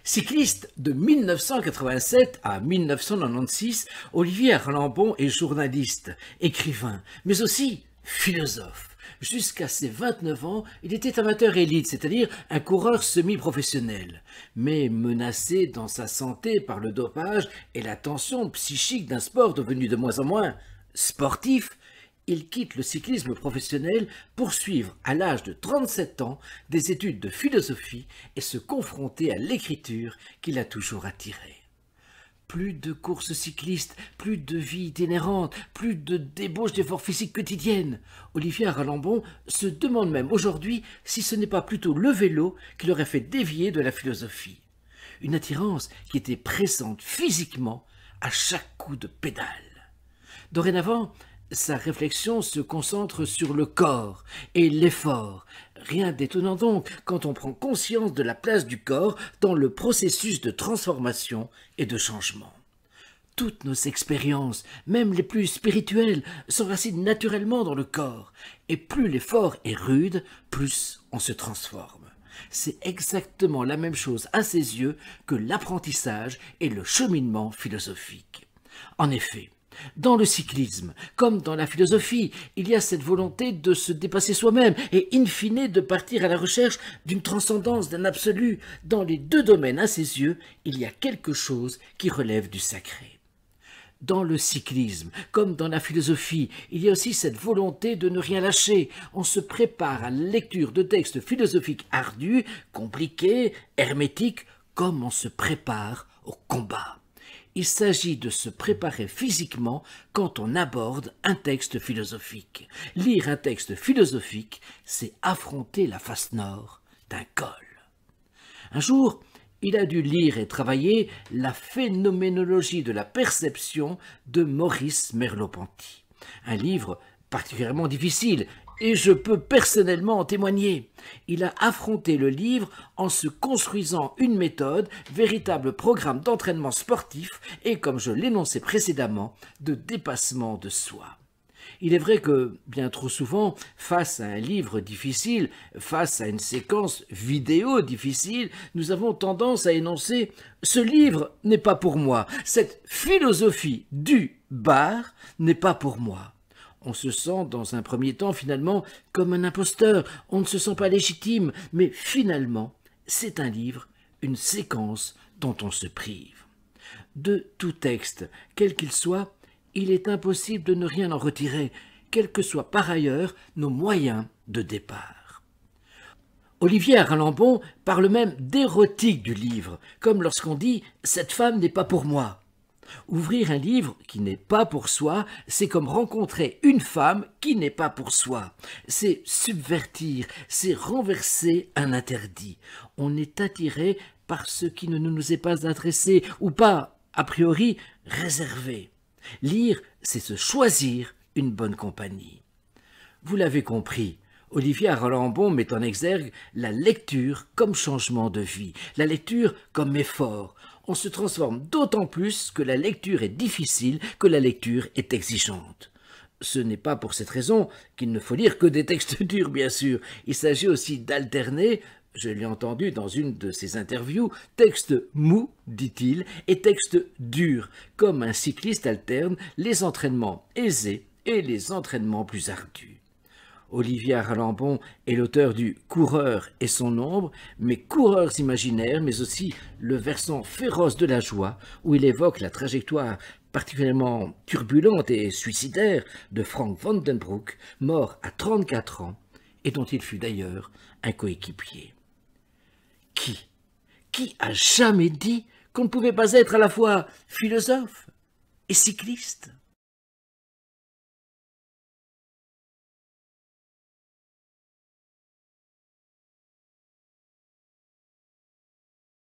Cycliste de 1987 à 1996, Olivier Arlambon est journaliste, écrivain, mais aussi philosophe. Jusqu'à ses 29 ans, il était amateur élite, c'est-à-dire un coureur semi-professionnel. Mais menacé dans sa santé par le dopage et la tension psychique d'un sport devenu de moins en moins sportif, il quitte le cyclisme professionnel pour suivre, à l'âge de 37 ans, des études de philosophie et se confronter à l'écriture qui l'a toujours attiré. Plus de courses cyclistes, plus de vie itinérante, plus de débauche d'efforts physiques quotidiennes. Olivier Arlambon se demande même aujourd'hui si ce n'est pas plutôt le vélo qui l'aurait fait dévier de la philosophie. Une attirance qui était présente physiquement à chaque coup de pédale. Dorénavant, sa réflexion se concentre sur le corps et l'effort. Rien d'étonnant donc quand on prend conscience de la place du corps dans le processus de transformation et de changement. Toutes nos expériences, même les plus spirituelles, s'enracinent naturellement dans le corps, et plus l'effort est rude, plus on se transforme. C'est exactement la même chose à ses yeux que l'apprentissage et le cheminement philosophique. En effet, dans le cyclisme, comme dans la philosophie, il y a cette volonté de se dépasser soi-même et in fine de partir à la recherche d'une transcendance, d'un absolu. Dans les deux domaines, à ses yeux, il y a quelque chose qui relève du sacré. Dans le cyclisme, comme dans la philosophie, il y a aussi cette volonté de ne rien lâcher. On se prépare à la lecture de textes philosophiques ardus, compliqués, hermétiques, comme on se prépare au combat. Il s'agit de se préparer physiquement quand on aborde un texte philosophique. Lire un texte philosophique, c'est affronter la face nord d'un col. Un jour, il a dû lire et travailler la phénoménologie de la perception de Maurice Merleau-Ponty. Un livre particulièrement difficile, et je peux personnellement en témoigner. Il a affronté le livre en se construisant une méthode, véritable programme d'entraînement sportif et, comme je l'énonçais précédemment, de dépassement de soi. Il est vrai que, bien trop souvent, face à un livre difficile, face à une séquence vidéo difficile, nous avons tendance à énoncer « ce livre n'est pas pour moi, cette philosophie du bar n'est pas pour moi ». On se sent dans un premier temps finalement comme un imposteur, on ne se sent pas légitime, mais finalement c'est un livre, une séquence dont on se prive. De tout texte, quel qu'il soit, il est impossible de ne rien en retirer, quels que soient par ailleurs nos moyens de départ. Olivier Arlambon parle même d'érotique du livre, comme lorsqu'on dit « cette femme n'est pas pour moi ». Ouvrir un livre qui n'est pas pour soi, c'est comme rencontrer une femme qui n'est pas pour soi. C'est subvertir, c'est renverser un interdit. On est attiré par ce qui ne nous est pas adressé ou pas, a priori, réservé. Lire, c'est se choisir une bonne compagnie. Vous l'avez compris, Olivier Arlambon met en exergue la lecture comme changement de vie, la lecture comme effort. On se transforme d'autant plus que la lecture est difficile, que la lecture est exigeante. Ce n'est pas pour cette raison qu'il ne faut lire que des textes durs, bien sûr. Il s'agit aussi d'alterner, je l'ai entendu dans une de ses interviews, textes mous, dit-il, et textes durs, comme un cycliste alterne les entraînements aisés et les entraînements plus ardus. Olivier Arlambon est l'auteur du Coureur et son ombre, mais coureurs imaginaires, mais aussi le versant féroce de la joie, où il évoque la trajectoire particulièrement turbulente et suicidaire de Frank Vandenbroucke, mort à 34 ans, et dont il fut d'ailleurs un coéquipier. Qui a jamais dit qu'on ne pouvait pas être à la fois philosophe et cycliste ?